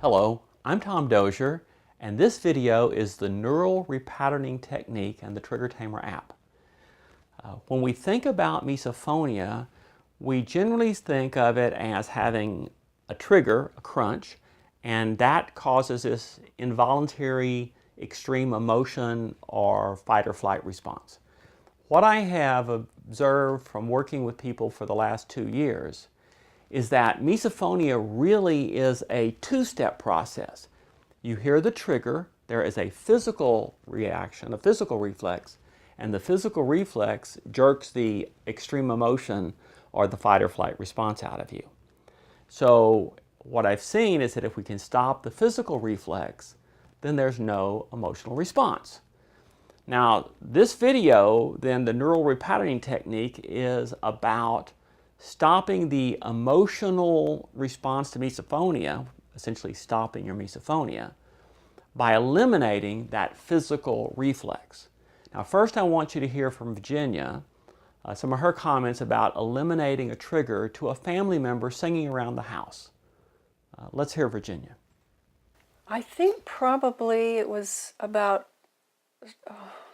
Hello, I'm Tom Dozier, and this video is the neural repatterning technique and the Trigger Tamer app. When we think about misophonia, we generally think of it as having a trigger, a crunch, and that causes this involuntary extreme emotion or fight or flight response. What I have observed from working with people for the last 2 years is that misophonia really is a two-step process. You hear the trigger, there is a physical reaction, a physical reflex, and the physical reflex jerks the extreme emotion or the fight or flight response out of you. So what I've seen is that if we can stop the physical reflex, then there's no emotional response. Now, this video, then the neural repatterning technique, is about stopping the emotional response to misophonia, essentially stopping your misophonia, by eliminating that physical reflex. Now, first I want you to hear from Virginia some of her comments about eliminating a trigger to a family member singing around the house. Let's hear Virginia. I think probably it was about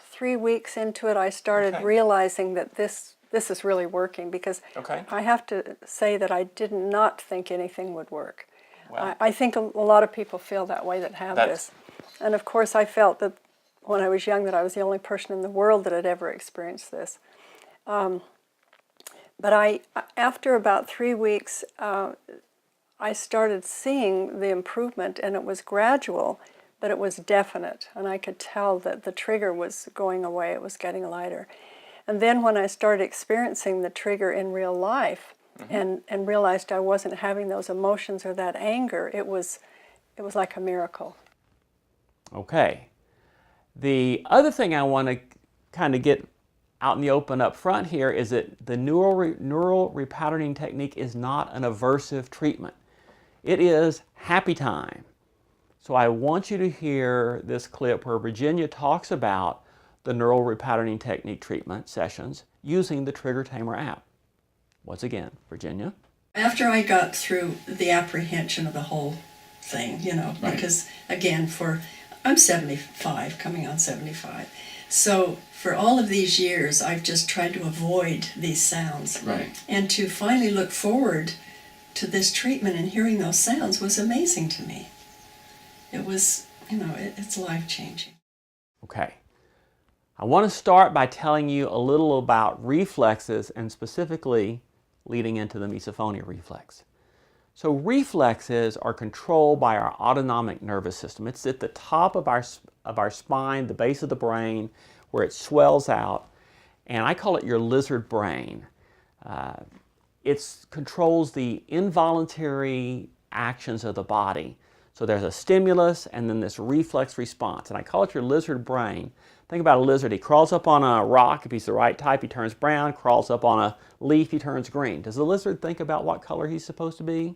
3 weeks into it I started realizing that this is really working, because I have to say that I did not think anything would work. Well, I think a lot of people feel that way that have this. And of course I felt that when I was young that I was the only person in the world that had ever experienced this. But after about 3 weeks, I started seeing the improvement, and it was gradual, but it was definite. And I could tell that the trigger was going away, it was getting lighter. And then when I started experiencing the trigger in real life, and realized I wasn't having those emotions or that anger, it was like a miracle. Okay. The other thing I want to kind of get out in the open up front here is that the neural repatterning technique is not an aversive treatment. It is happy time. So I want you to hear this clip where Virginia talks about the neural repatterning technique treatment sessions using the Trigger Tamer app. Once again, Virginia. After I got through the apprehension of the whole thing, because again, I'm 75, coming on 75. So for all of these years, I've just tried to avoid these sounds. Right. And to finally look forward to this treatment and hearing those sounds was amazing to me. It was, it's life-changing. Okay. I want to start by telling you a little about reflexes, and specifically leading into the misophonia reflex. So reflexes are controlled by our autonomic nervous system. It's at the top of our spine, the base of the brain, where it swells out, and I call it your lizard brain. It controls the involuntary actions of the body. So there's a stimulus and then this reflex response, and I call it your lizard brain. Think about a lizard. He crawls up on a rock. If he's the right type, he turns brown. Crawls up on a leaf, he turns green. Does the lizard think about what color he's supposed to be?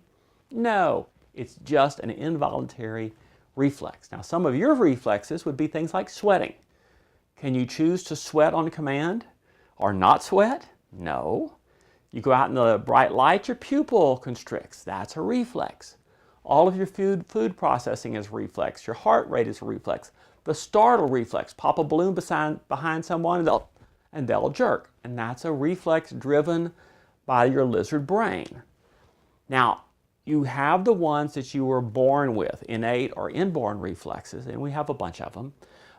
No. It's just an involuntary reflex. Now, some of your reflexes would be things like sweating. Can you choose to sweat on command or not sweat? No. You go out in the bright light, your pupil constricts. That's a reflex. All of your food processing is reflex. Your heart rate is a reflex. The startle reflex, pop a balloon behind someone and they'll jerk. And that's a reflex driven by your lizard brain. Now, you have the ones that you were born with, innate or inborn reflexes, and we have a bunch of them.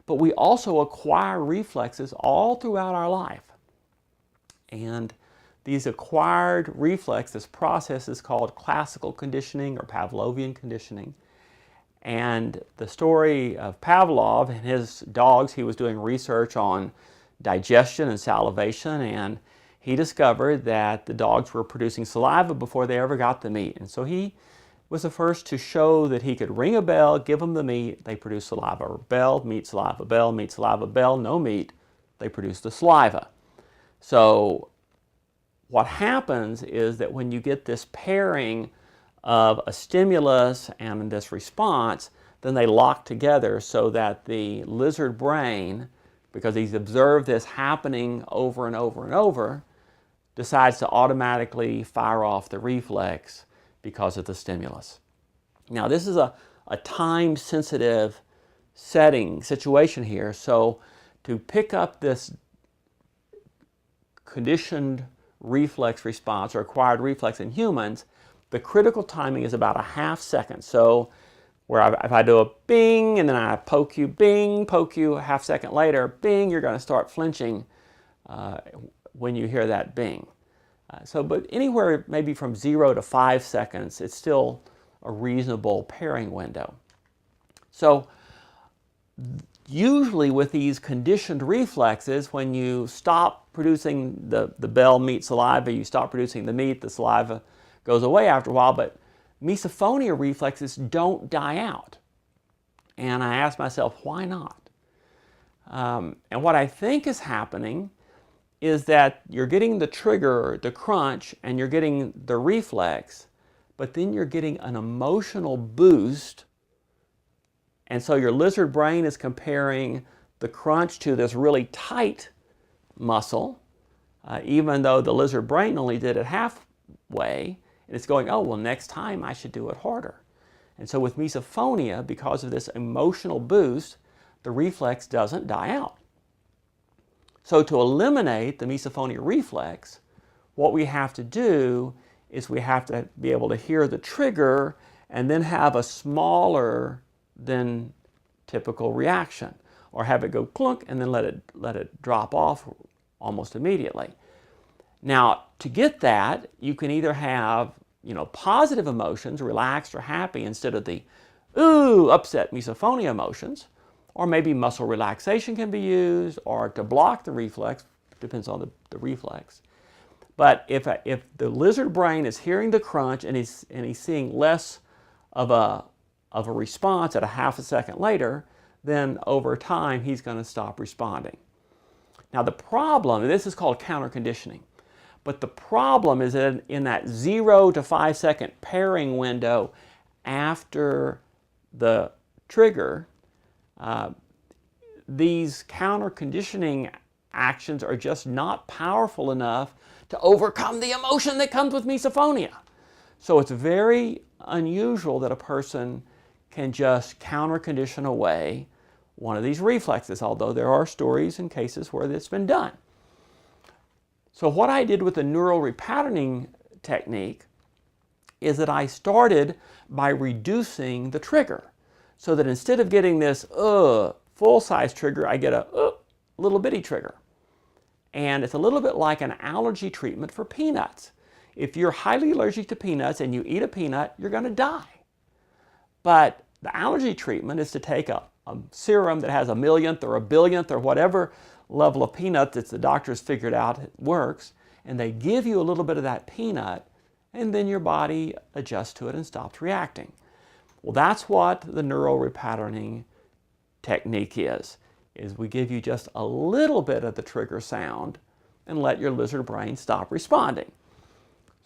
But we also acquire reflexes all throughout our life. And these acquired reflexes, this process is called classical conditioning or Pavlovian conditioning. And the story of Pavlov and his dogs, he was doing research on digestion and salivation, and he discovered that the dogs were producing saliva before they ever got the meat. And so he was the first to show that he could ring a bell, give them the meat, they produce saliva. Bell, meat, saliva, bell, no meat, they produce the saliva. So what happens is that when you get this pairing of a stimulus and this response, then they lock together so that the lizard brain, because he's observed this happening over and over and over, decides to automatically fire off the reflex because of the stimulus. Now, this is a a time-sensitive situation here. So to pick up this conditioned reflex response or acquired reflex in humans, the critical timing is about a half second. So where if I do a bing and then I poke you, bing, poke you, a half second later, bing, you're going to start flinching when you hear that bing. But anywhere maybe from 0 to 5 seconds, it's still a reasonable pairing window. So usually with these conditioned reflexes, when you stop producing the bell, meat, saliva, you stop producing the meat, the saliva goes away after a while, but misophonia reflexes don't die out. And I asked myself, why not? And what I think is happening is that you're getting the trigger, the crunch, and you're getting the reflex, but then you're getting an emotional boost. And so your lizard brain is comparing the crunch to this really tight muscle, even though the lizard brain only did it halfway, and it's going, oh, well, next time I should do it harder. And so with misophonia, because of this emotional boost, the reflex doesn't die out. So to eliminate the misophonia reflex, what we have to do is we have to be able to hear the trigger and then have a smaller than typical reaction, or have it go clunk and then let it drop off almost immediately. Now, to get that, you can either have positive emotions, relaxed or happy, instead of the ooh, upset misophonia emotions, or maybe muscle relaxation can be used, or to block the reflex, depends on the reflex. But if the lizard brain is hearing the crunch and he's seeing less of a response at a half a second later, then over time he's going to stop responding. Now the problem, and this is called counter-conditioning, but the problem is that in that 0 to 5 second pairing window after the trigger, these counter-conditioning actions are just not powerful enough to overcome the emotion that comes with misophonia. So it's very unusual that a person can just counter-condition away one of these reflexes, although there are stories and cases where it's been done. So what I did with the neural repatterning technique is that I started by reducing the trigger, so that instead of getting this full-size trigger, I get a little bitty trigger. And it's a little bit like an allergy treatment for peanuts. If you're highly allergic to peanuts and you eat a peanut, you're going to die. But the allergy treatment is to take a serum that has a millionth or a billionth or whatever level of peanut that the doctors figured out it works, and they give you a little bit of that peanut, and then your body adjusts to it and stops reacting. Well, that's what the neural repatterning technique is we give you just a little bit of the trigger sound and let your lizard brain stop responding.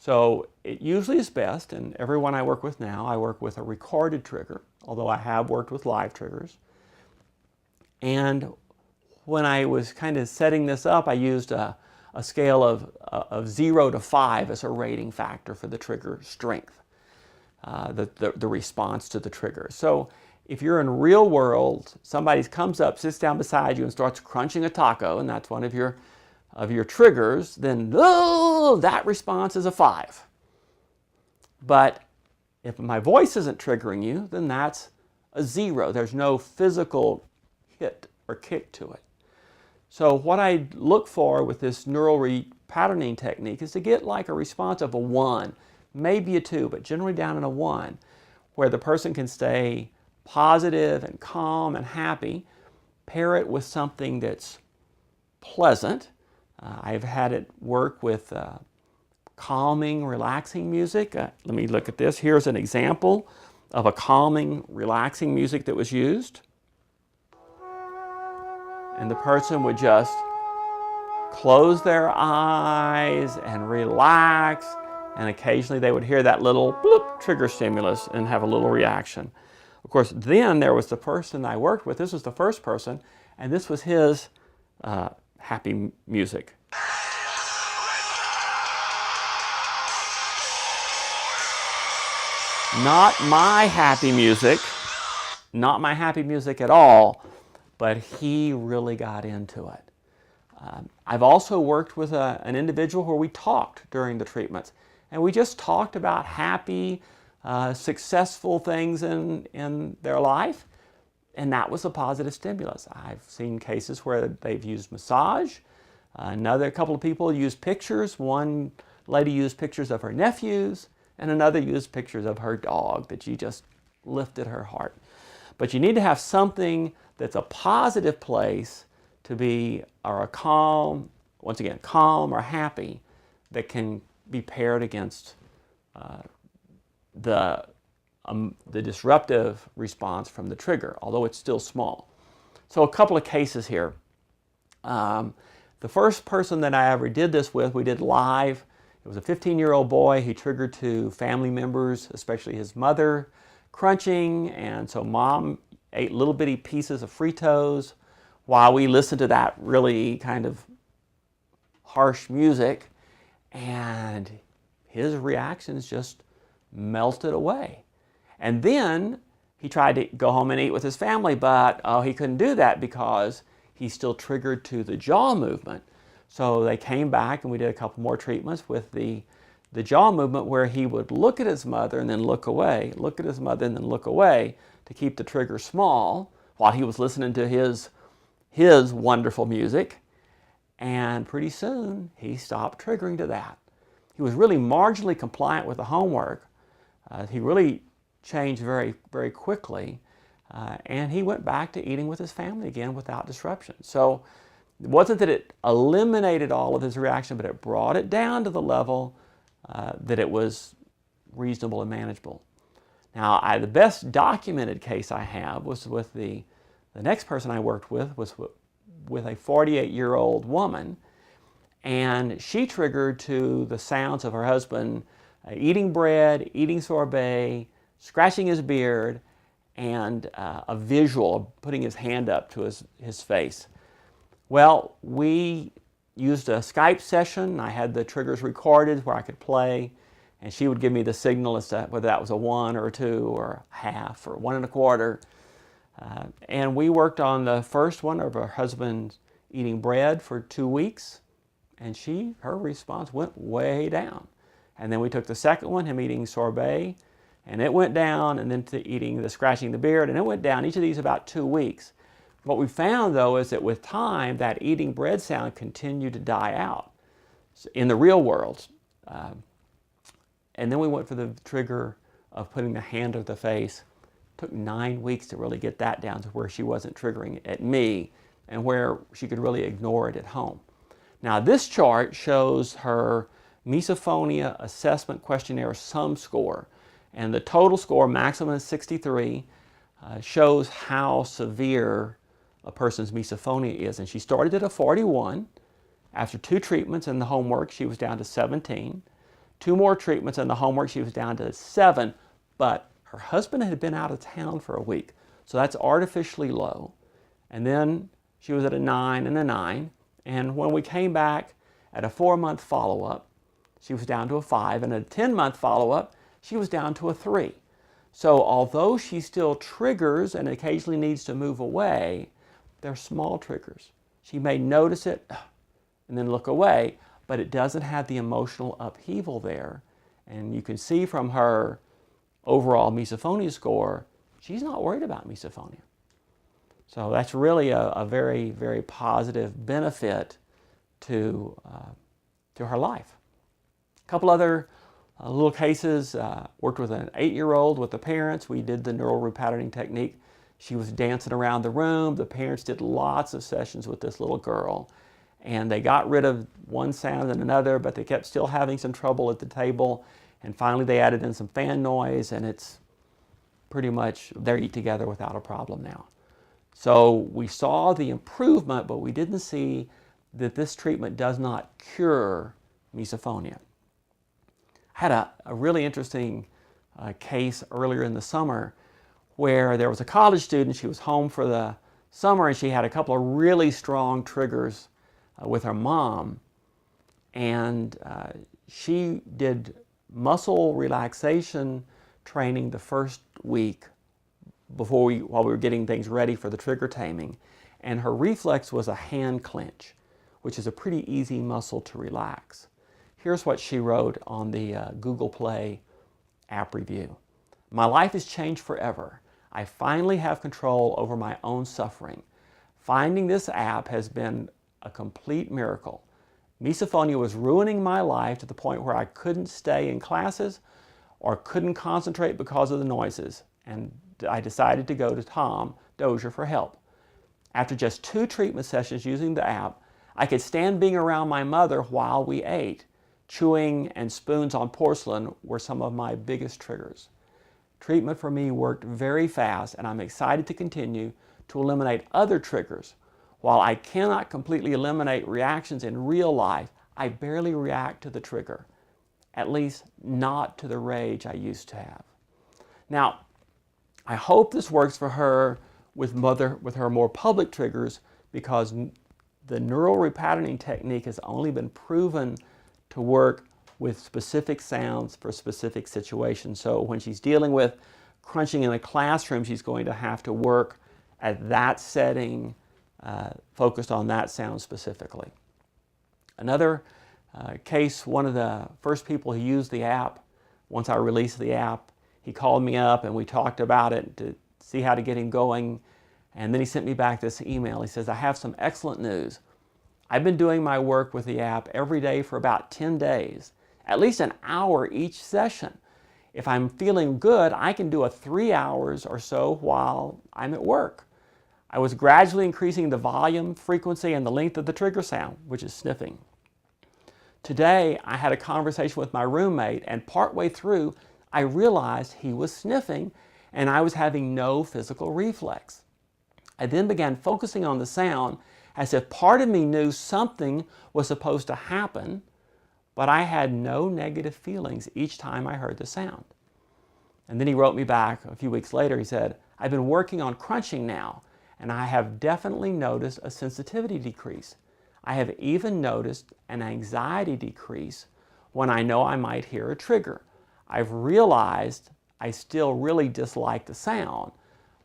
So it usually is best, and everyone I work with now, I work with a recorded trigger, although I have worked with live triggers. And when I was kind of setting this up, I used a scale of 0 to 5 as a rating factor for the trigger strength, the response to the trigger. So if you're in real world, somebody comes up, sits down beside you and starts crunching a taco, and that's one of your triggers, then that response is a 5. But if my voice isn't triggering you, then that's a 0. There's no physical hit or kick to it. So what I look for with this neural repatterning technique is to get like a response of a 1, maybe a 2, but generally down in a 1, where the person can stay positive and calm and happy. Pair it with something that's pleasant. I've had it work with calming, relaxing music. Let me look at this. Here's an example of a calming, relaxing music that was used. And the person would just close their eyes and relax, and occasionally they would hear that little bloop trigger stimulus and have a little reaction. Of course, then there was the person I worked with. This was the first person, and this was his happy music. Not my happy music. not my happy music at all, but he really got into it. I've also worked with an individual where we talked during the treatments, and we just talked about happy, successful things in their life, and that was a positive stimulus. I've seen cases where they've used massage. A couple of people used pictures. One lady used pictures of her nephews, and another used pictures of her dog that she just lifted her heart. But you need to have something that's a positive place to be, or a calm, once again, calm or happy, that can be paired against the disruptive response from the trigger, although it's still small. So a couple of cases here. The first person that I ever did this with, we did live. It was a 15-year-old boy. He triggered to family members, especially his mother, crunching, and so mom ate little bitty pieces of Fritos while we listened to that really kind of harsh music, and his reactions just melted away. And then he tried to go home and eat with his family, but he couldn't do that because he still triggered to the jaw movement. So they came back and we did a couple more treatments with the jaw movement, where he would look at his mother and then look away, look at his mother and then look away to keep the trigger small while he was listening to his wonderful music. And pretty soon he stopped triggering to that. He was really marginally compliant with the homework. He really changed very, very quickly. And he went back to eating with his family again without disruption. So it wasn't that it eliminated all of his reaction, but it brought it down to the level that it was reasonable and manageable. Now, the best documented case I have was with the next person I worked with was with a 48-year-old woman, and she triggered to the sounds of her husband eating bread, eating sorbet, scratching his beard, and a visual of putting his hand up to his face. Well, we used a Skype session. I had the triggers recorded where I could play, and she would give me the signal as to whether that was a 1 or a 2 or a half or 1 1/4. And we worked on the first one of her husband eating bread for 2 weeks, and her response went way down. And then we took the second one, him eating sorbet, and it went down, and then to scratching the beard, and it went down. Each of these about 2 weeks. What we found, though, is that with time, that eating bread sound continued to die out in the real world. And then we went for the trigger of putting the hand over the face. It took 9 weeks to really get that down to where she wasn't triggering at me and where she could really ignore it at home. Now, this chart shows her misophonia assessment questionnaire sum score. And the total score, maximum is 63, shows how severe a person's misophonia is. And she started at a 41. After 2 treatments and the homework, she was down to 17. 2 more treatments and the homework, she was down to 7. But her husband had been out of town for a week, so that's artificially low. And then she was at a 9 and a 9. And when we came back at a 4-month follow-up, she was down to a 5. And at a 10-month follow-up, she was down to a 3. So although she still triggers and occasionally needs to move away, they're small triggers. She may notice it and then look away, but it doesn't have the emotional upheaval there. And you can see from her overall misophonia score, she's not worried about misophonia. So that's really a very, very positive benefit to her life. A couple other little cases, worked with an 8-year-old with the parents. We did the neural repatterning technique. She was dancing around the room. The parents did lots of sessions with this little girl, and they got rid of one sound and another, but they kept still having some trouble at the table. And finally they added in some fan noise, and it's pretty much they eat together without a problem now. So we saw the improvement, but we didn't see that this treatment does not cure misophonia. I had a really interesting case earlier in the summer where there was a college student. She was home for the summer, and she had a couple of really strong triggers with her mom. And she did muscle relaxation training the first week while we were getting things ready for the trigger taming, and her reflex was a hand clench, which is a pretty easy muscle to relax. Here's what she wrote on the Google Play app review. My life has changed forever. I finally have control over my own suffering. Finding this app has been a complete miracle. Misophonia was ruining my life to the point where I couldn't stay in classes or couldn't concentrate because of the noises, and I decided to go to Tom Dozier for help. After just 2 treatment sessions using the app, I could stand being around my mother while we ate. Chewing and spoons on porcelain were some of my biggest triggers. Treatment for me worked very fast, and I'm excited to continue to eliminate other triggers. While I cannot completely eliminate reactions in real life, I barely react to the trigger, at least not to the rage I used to have. Now, I hope this works for her with her more public triggers, because the neural repatterning technique has only been proven to work with specific sounds for specific situations. So when she's dealing with crunching in a classroom, she's going to have to work at that setting, focused on that sound specifically. Another case, one of the first people who used the app, once I released the app, he called me up and we talked about it to see how to get him going. And then he sent me back this email. He says, I have some excellent news. I've been doing my work with the app every day for about 10 days, at least an hour each session. If I'm feeling good, I can do a 3 hours or so while I'm at work. I was gradually increasing the volume, frequency, and the length of the trigger sound, which is sniffing. Today, I had a conversation with my roommate, and partway through, I realized he was sniffing and I was having no physical reflex. I then began focusing on the sound as if part of me knew something was supposed to happen, but I had no negative feelings each time I heard the sound. And then he wrote me back a few weeks later. He said, I've been working on crunching now, and I have definitely noticed a sensitivity decrease. I have even noticed an anxiety decrease when I know I might hear a trigger. I've realized I still really dislike the sound,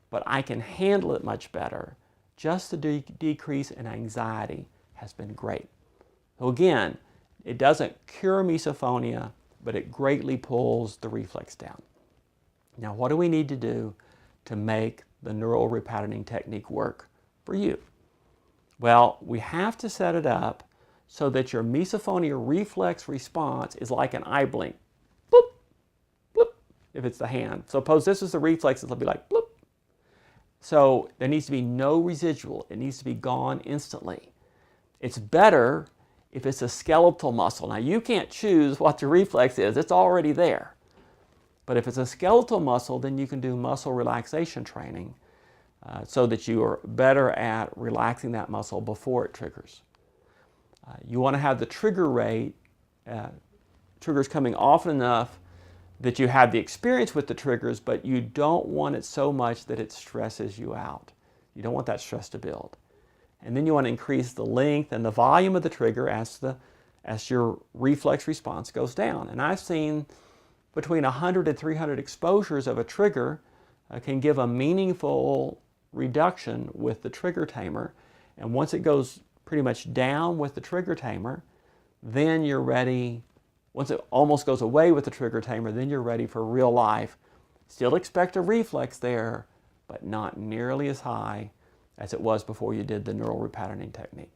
but I can handle it much better. Just the decrease in anxiety has been great. So again, it doesn't cure misophonia, but it greatly pulls the reflex down. Now, what do we need to do to make the neural repatterning technique work for you? Well, we have to set it up so that your misophonia reflex response is like an eye blink. Bloop, bloop, if it's the hand. Suppose this is the reflex, it'll be like bloop. So there needs to be no residual. It needs to be gone instantly. It's better if it's a skeletal muscle. Now, you can't choose what the reflex is. It's already there. But if it's a skeletal muscle, then you can do muscle relaxation training so that you are better at relaxing that muscle before it triggers. You want to have the trigger rate, triggers coming often enough that you have the experience with the triggers, but you don't want it so much that it stresses you out. You don't want that stress to build. And then you want to increase the length and the volume of the trigger as your reflex response goes down. And I've seen between 100 and 300 exposures of a trigger can give a meaningful reduction with the trigger tamer. And once it goes pretty much down with the trigger tamer, then you're ready. Once it almost goes away with the trigger tamer, then you're ready for real life. Still expect a reflex there, but not nearly as high as it was before you did the neural repatterning technique.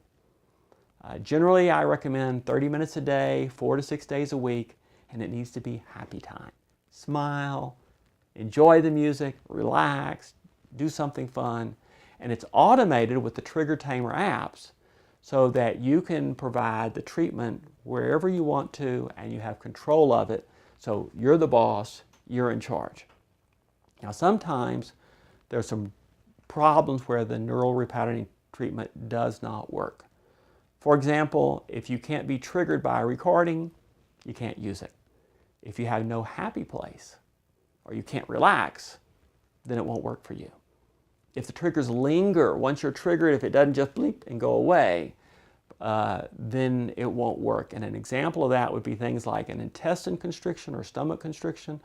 Generally, I recommend 30 minutes a day, 4 to 6 days a week, and it needs to be happy time. Smile, enjoy the music, relax, do something fun, and it's automated with the trigger tamer apps so that you can provide the treatment wherever you want to and you have control of it. So you're the boss, you're in charge. Now sometimes there's some problems where the neural repatterning treatment does not work. For example, if you can't be triggered by a recording, you can't use it. If you have no happy place or you can't relax, then it won't work for you. If the triggers linger, once you're triggered, if it doesn't just bleep and go away, then it won't work. And an example of that would be things like an intestine constriction or stomach constriction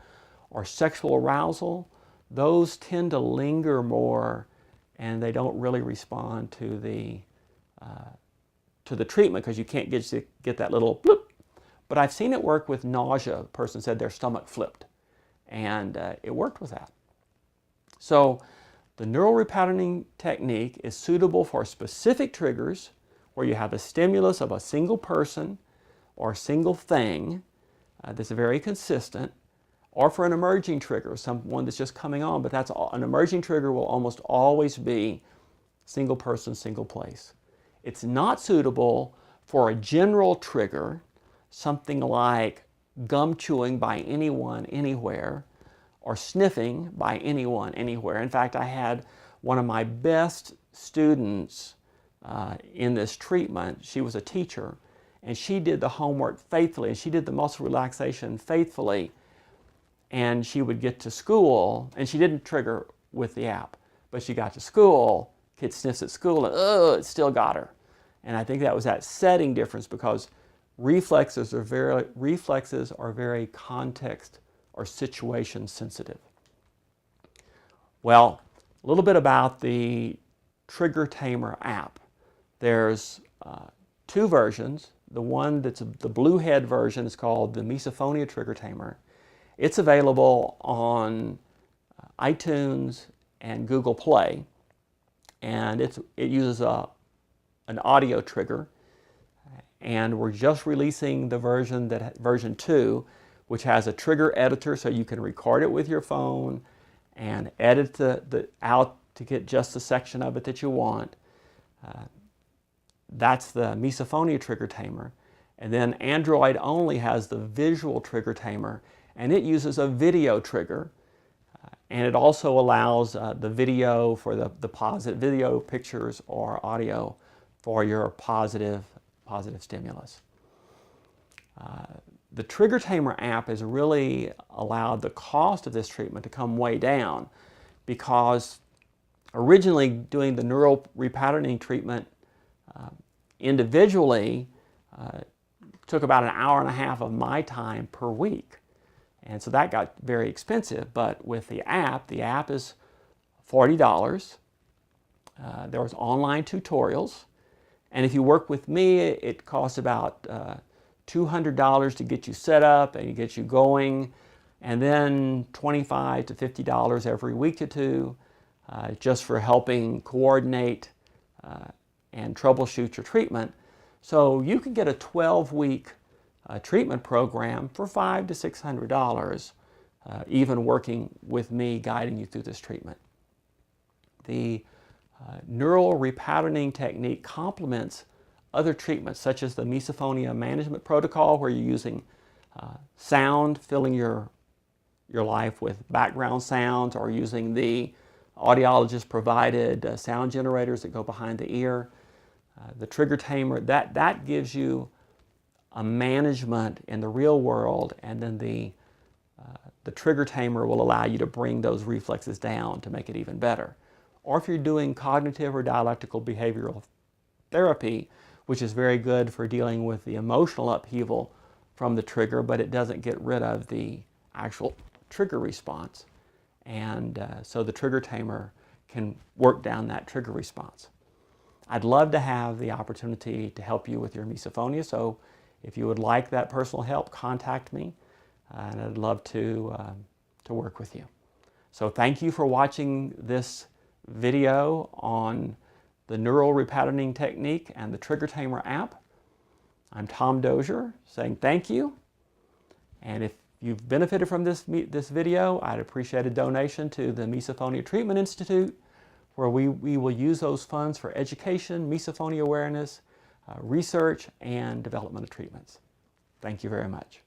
or sexual arousal. those tend to linger more, and they don't really respond to the treatment because you can't get that little bloop. But I've seen it work with nausea. A person said their stomach flipped, and it worked with that. So the neural repatterning technique is suitable for specific triggers where you have a stimulus of a single person or a single thing that's very consistent, or for an emerging trigger, someone that's just coming on, but an emerging trigger will almost always be single person, single place. It's not suitable for a general trigger, something like gum chewing by anyone, anywhere, or sniffing by anyone, anywhere. In fact, I had one of my best students in this treatment. She was a teacher, and she did the homework faithfully, and she did the muscle relaxation faithfully, and she would get to school, and she didn't trigger with the app, but she got to school, kid sniffs at school, and it still got her. And I think that was that setting difference, because reflexes are very context or situation sensitive. Well, a little bit about the Trigger Tamer app. There's two versions. The one that's the blue head version is called the Misophonia Trigger Tamer. It's available on iTunes and Google Play, and it uses an audio trigger. And we're just releasing the version 2, which has a trigger editor, so you can record it with your phone and edit out to get just the section of it that you want. That's the Misophonia Trigger Tamer. And then Android only has the Visual Trigger Tamer, and it uses a video trigger. And it also allows the video for the positive video pictures or audio for your positive stimulus. The Trigger Tamer app has really allowed the cost of this treatment to come way down, because originally doing the neural repatterning treatment individually took about an hour and a half of my time per week. And so that got very expensive. But with the app is $40. There was online tutorials. And if you work with me, it costs about $200 to get you set up and get you going, and then $25 to $50 every week or two just for helping coordinate and troubleshoot your treatment. So you can get a 12-week treatment program for $500 to $600, even working with me guiding you through this treatment. The neural repatterning technique complements other treatments, such as the misophonia management protocol, where you're using sound, filling your life with background sounds, or using the audiologist provided sound generators that go behind the ear. The Trigger Tamer, that gives you a management in the real world, and then the Trigger Tamer will allow you to bring those reflexes down to make it even better. Or if you're doing cognitive or dialectical behavioral therapy, which is very good for dealing with the emotional upheaval from the trigger, but it doesn't get rid of the actual trigger response. And so the Trigger Tamer can work down that trigger response. I'd love to have the opportunity to help you with your misophonia, so if you would like that personal help, contact me, and I'd love to work with you. So thank you for watching this video on the neural repatterning technique and the Trigger Tamer app. I'm Tom Dozier saying thank you, and if you've benefited from this video, I'd appreciate a donation to the Misophonia Treatment Institute, where we will use those funds for education, misophonia awareness, research, and development of treatments. Thank you very much.